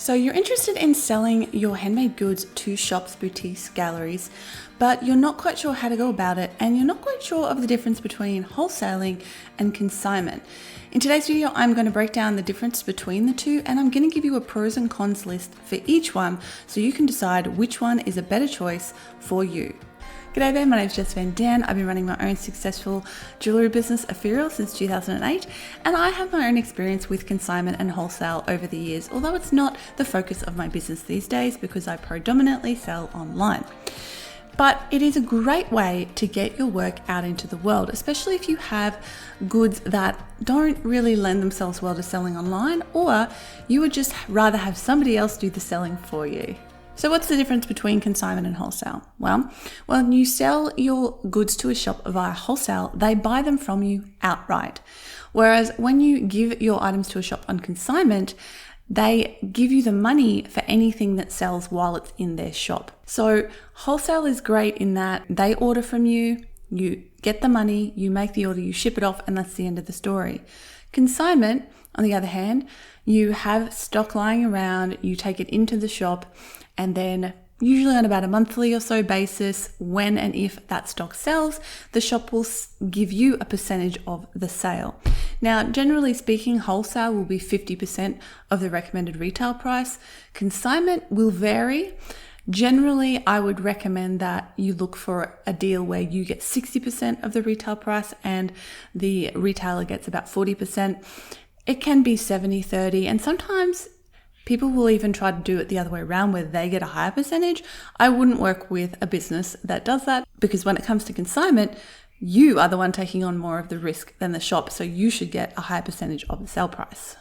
So you're interested in selling your handmade goods to shops, boutiques, galleries, but you're not quite sure how to go about it, and you're not quite sure of the difference between wholesaling and consignment. In today's video, I'm going to break down the difference between the two, and I'm going to give you a pros and cons list for each one so you can decide which one is a better choice for you. G'day there, my name is Jess Van Den. I've been running my own successful jewellery business, Ethereal, since 2008, and I have my own experience with consignment and wholesale over the years, although it's not the focus of my business these days because I predominantly sell online. But it is a great way to get your work out into the world, especially if you have goods that don't really lend themselves well to selling online, or you would just rather have somebody else do the selling for you. So what's the difference between consignment and wholesale? Well, when you sell your goods to a shop via wholesale, they buy them from you outright. Whereas when you give your items to a shop on consignment, they give you the money for anything that sells while it's in their shop. So wholesale is great in that they order from you, you get the money, you make the order, you ship it off, and that's the end of the story. Consignment, on the other hand, you have stock lying around, you take it into the shop, and then usually on about a monthly or so basis, when and if that stock sells, the shop will give you a percentage of the sale. Now, generally speaking, wholesale will be 50% of the recommended retail price. Consignment will vary. Generally, I would recommend that you look for a deal where you get 60% of the retail price and the retailer gets about 40%. It can be 70-30, and sometimes people will even try to do it the other way around where they get a higher percentage. I wouldn't work with a business that does that because when it comes to consignment, you are the one taking on more of the risk than the shop, so you should get a higher percentage of the sale price.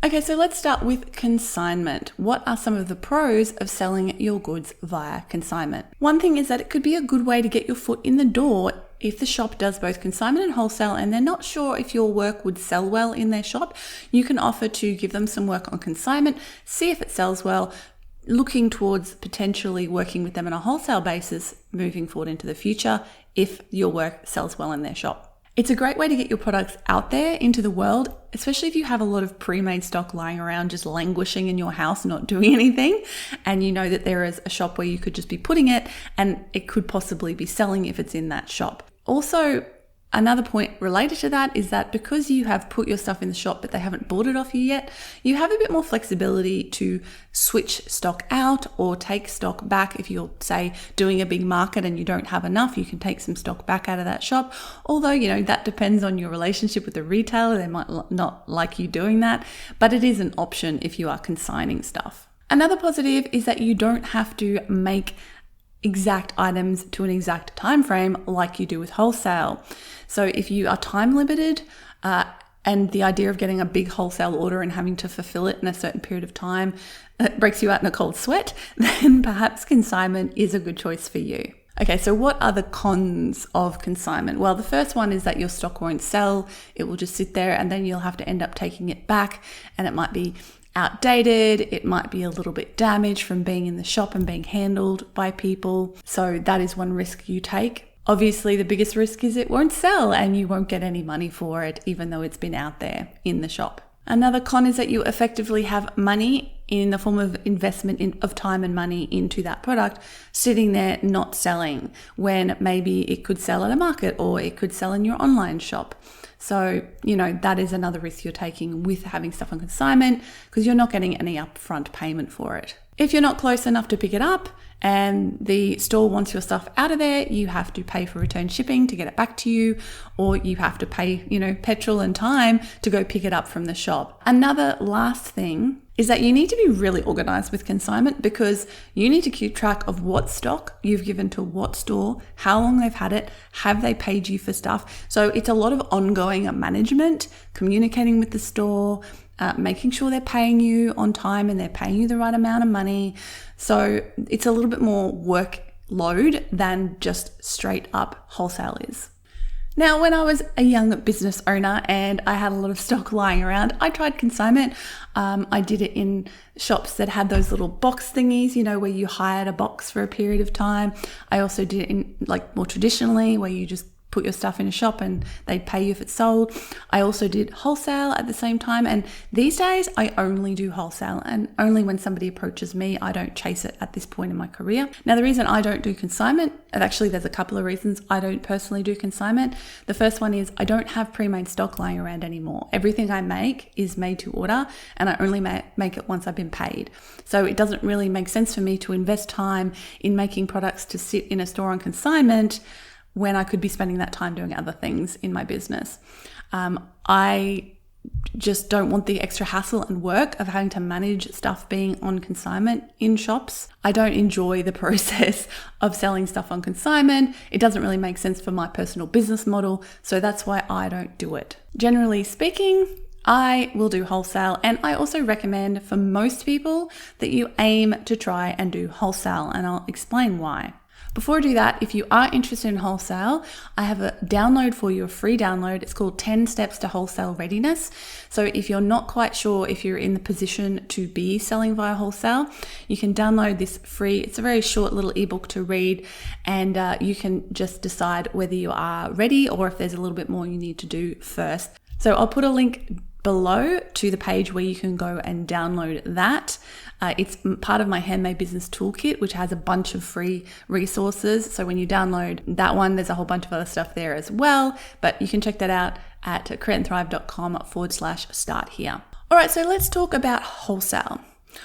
Okay, so let's start with consignment. What are some of the pros of selling your goods via consignment? One thing is that it could be a good way to get your foot in the door if the shop does both consignment and wholesale and they're not sure if your work would sell well in their shop. You can offer to give them some work on consignment, see if it sells well, looking towards potentially working with them on a wholesale basis moving forward into the future if your work sells well in their shop. It's a great way to get your products out there into the world, especially if you have a lot of pre-made stock lying around just languishing in your house, not doing anything, and you know that there is a shop where you could just be putting it and it could possibly be selling if it's in that shop. Also, another point related to that is that because you have put your stuff in the shop but they haven't bought it off you yet, you have a bit more flexibility to switch stock out or take stock back. If you're, say, doing a big market and you don't have enough, you can take some stock back out of that shop. Although, that depends on your relationship with the retailer. They might not like you doing that, but it is an option if you are consigning stuff. Another positive is that you don't have to make exact items to an exact time frame like you do with wholesale. So if you are time limited and the idea of getting a big wholesale order and having to fulfill it in a certain period of time breaks you out in a cold sweat, then perhaps consignment is a good choice for you. Okay, so what are the cons of consignment? Well, the first one is that your stock won't sell. It will just sit there and then you'll have to end up taking it back, and it might be outdated, it might be a little bit damaged from being in the shop and being handled by people. So that is one risk you take. Obviously, the biggest risk is it won't sell and you won't get any money for it, even though it's been out there in the shop. Another con is that you effectively have money in the form of investment of time and money into that product sitting there not selling, when maybe it could sell at a market or it could sell in your online shop. So, that is another risk you're taking with having stuff on consignment because you're not getting any upfront payment for it. If you're not close enough to pick it up and the store wants your stuff out of there, you have to pay for return shipping to get it back to you, or you have to pay, petrol and time to go pick it up from the shop. Another last thing is that you need to be really organized with consignment because you need to keep track of what stock you've given to what store, how long they've had it, have they paid you for stuff. So it's a lot of ongoing management, communicating with the store, making sure they're paying you on time and they're paying you the right amount of money. So it's a little bit more workload than just straight up wholesale is. Now, when I was a young business owner and I had a lot of stock lying around, I tried consignment. I did it in shops that had those little box thingies, where you hired a box for a period of time. I also did it in more traditionally where you just put your stuff in a shop and they'd pay you if it's sold. I also did wholesale at the same time. And these days I only do wholesale, and only when somebody approaches me. I don't chase it at this point in my career. Now, the reason I don't do consignment, and actually there's a couple of reasons I don't personally do consignment. The first one is I don't have pre-made stock lying around anymore. Everything I make is made to order, and I only make it once I've been paid. So it doesn't really make sense for me to invest time in making products to sit in a store on consignment when I could be spending that time doing other things in my business. I just don't want the extra hassle and work of having to manage stuff being on consignment in shops. I don't enjoy the process of selling stuff on consignment. It doesn't really make sense for my personal business model, so that's why I don't do it. Generally speaking, I will do wholesale, and I also recommend for most people that you aim to try and do wholesale, and I'll explain why. Before I do that, if you are interested in wholesale, I have a download for you, a free download. It's called 10 Steps to Wholesale Readiness. So if you're not quite sure if you're in the position to be selling via wholesale, you can download this free. It's a very short little ebook to read, and you can just decide whether you are ready or if there's a little bit more you need to do first. So I'll put a link below to the page where you can go and download that. It's part of my Handmade Business Toolkit, which has a bunch of free resources. So when you download that one, there's a whole bunch of other stuff there as well. But you can check that out at createandthrive.com/start here. All right, so let's talk about wholesale.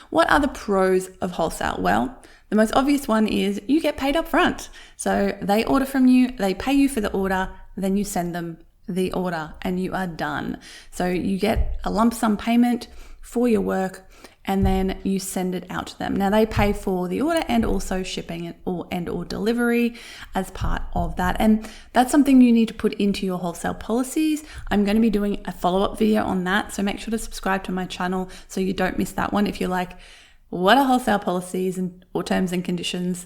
What are the pros of wholesale? Well, the most obvious one is you get paid up front. So they order from you, they pay you for the order, then you send them the order and you are done. So you get a lump sum payment for your work, and then you send it out to them. Now they pay for the order and also shipping or delivery as part of that. And that's something you need to put into your wholesale policies. I'm going to be doing a follow-up video on that. So make sure to subscribe to my channel so you don't miss that one. If you're like, what are wholesale policies or terms and conditions?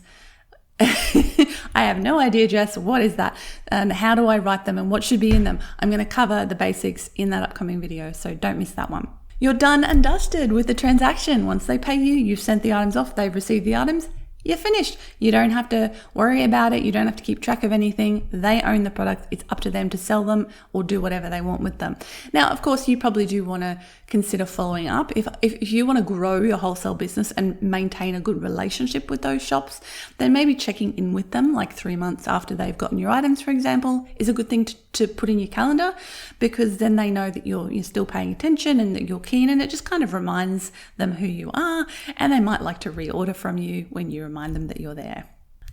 I have no idea, Jess, what is that? And how do I write them and what should be in them? I'm going to cover the basics in that upcoming video. So don't miss that one. You're done and dusted with the transaction. Once they pay you, you've sent the items off, they've received the items, you're finished. You don't have to worry about it. You don't have to keep track of anything. They own the product. It's up to them to sell them or do whatever they want with them. Now, of course, you probably do want to consider following up. If you want to grow your wholesale business and maintain a good relationship with those shops, then maybe checking in with them like 3 months after they've gotten your items, for example, is a good thing to put in your calendar, because then they know that you're still paying attention and that you're keen, and it just kind of reminds them who you are, and they might like to reorder from you when you remind them that you're there.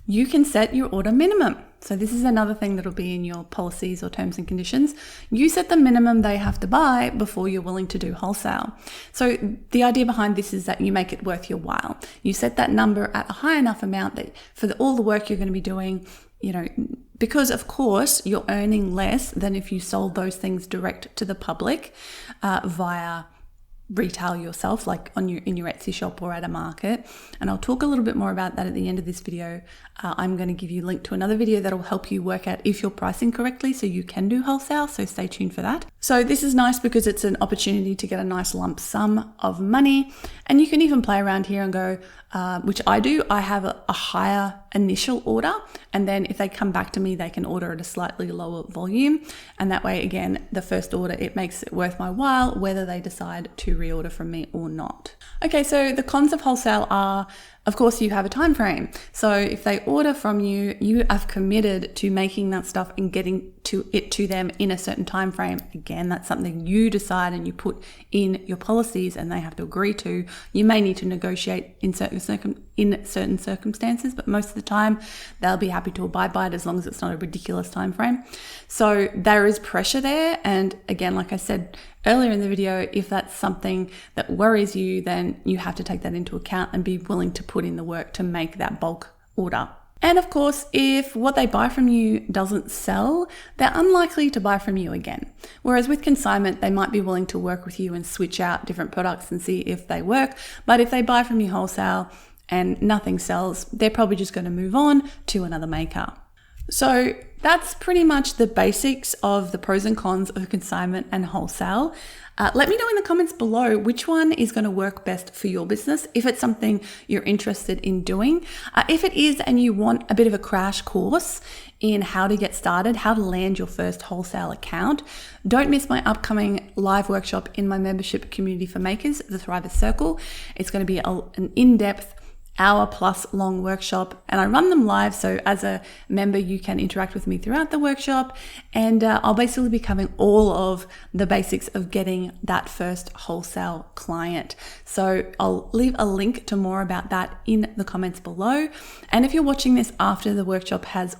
You can set your order minimum. So this is another thing that'll be in your policies or terms and conditions. You set the minimum they have to buy before you're willing to do wholesale. So the idea behind this is that you make it worth your while. You set that number at a high enough amount that for all the work you're going to be doing, because of course you're earning less than if you sold those things direct to the public via retail yourself, like in your Etsy shop or at a market. And I'll talk a little bit more about that at the end of this video. I'm going to give you a link to another video that will help you work out if you're pricing correctly so you can do wholesale. So stay tuned for that. So this is nice because it's an opportunity to get a nice lump sum of money. And you can even play around here and go, which I do. I have a higher initial order, and then if they come back to me, they can order at a slightly lower volume. And that way, again, the first order, it makes it worth my while whether they decide to reorder from me or not. Okay, so the cons of wholesale are, of course, you have a time frame. So if they order from you, you have committed to making that stuff and getting to them in a certain time frame. Again, that's something you decide and you put in your policies and they have to agree to. You may need to negotiate in certain circumstances, but most of the time they'll be happy to abide by it as long as it's not a ridiculous time frame. So there is pressure there. And again, like I said earlier in the video, if that's something that worries you, then you have to take that into account and be willing to put in the work to make that bulk order. And of course, if what they buy from you doesn't sell, they're unlikely to buy from you again. Whereas with consignment, they might be willing to work with you and switch out different products and see if they work. But if they buy from you wholesale and nothing sells, they're probably just going to move on to another maker. So that's pretty much the basics of the pros and cons of consignment and wholesale. Let me know in the comments below which one is going to work best for your business, if it's something you're interested in doing. If it is and you want a bit of a crash course in how to get started, how to land your first wholesale account, don't miss my upcoming live workshop in my membership community for makers, the Thrivers Circle. It's going to be an in-depth hour-plus long workshop, and I run them live, so as a member you can interact with me throughout the workshop, and I'll basically be covering all of the basics of getting that first wholesale client. So I'll leave a link to more about that in the comments below, and if you're watching this after the workshop has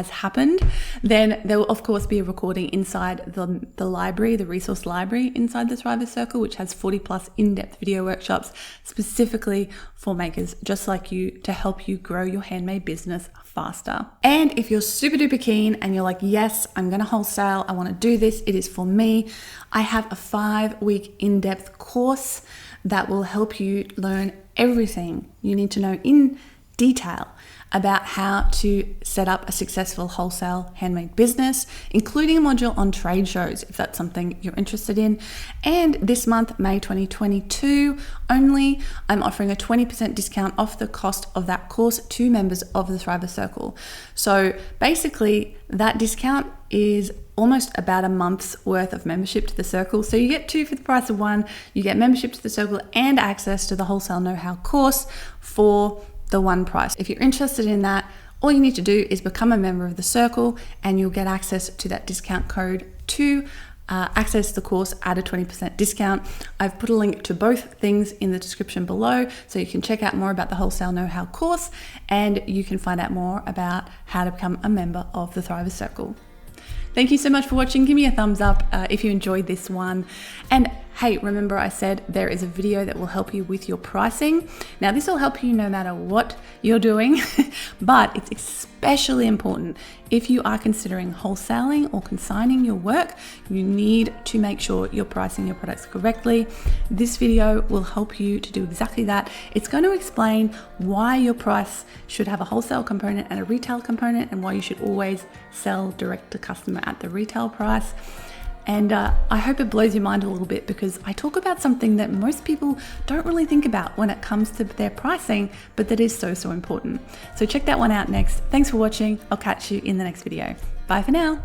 happened, then there will of course be a recording inside the library, the resource library inside the Thrivers Circle, which has 40+ in-depth video workshops specifically for makers just like you, to help you grow your handmade business faster. And if you're super duper keen and you're like, yes, I'm gonna wholesale, I want to do this, it is for me, I have a 5-week in-depth course that will help you learn everything you need to know in detail about how to set up a successful wholesale handmade business, including a module on trade shows if that's something you're interested in. And this month, May 2022 only, I'm offering a 20% discount off the cost of that course to members of the Thrivers Circle. So basically that discount is almost about a month's worth of membership to the circle. So you get 2 for the price of 1. You get membership to the circle and access to the wholesale know-how course for the one price. If you're interested in that, all you need to do is become a member of the circle and you'll get access to that discount code to access the course at a 20% discount. I've put a link to both things in the description below, so you can check out more about the wholesale know-how course and you can find out more about how to become a member of the Thrivers Circle. Thank you so much for watching. Give me a thumbs up if you enjoyed this one. And hey, remember I said there is a video that will help you with your pricing. Now this will help you no matter what you're doing, but it's especially important if you are considering wholesaling or consigning your work. You need to make sure you're pricing your products correctly. This video will help you to do exactly that. It's going to explain why your price should have a wholesale component and a retail component, and why you should always sell direct to customer at the retail price. And I hope it blows your mind a little bit, because I talk about something that most people don't really think about when it comes to their pricing, but that is so, so important. So check that one out next. Thanks for watching. I'll catch you in the next video. Bye for now.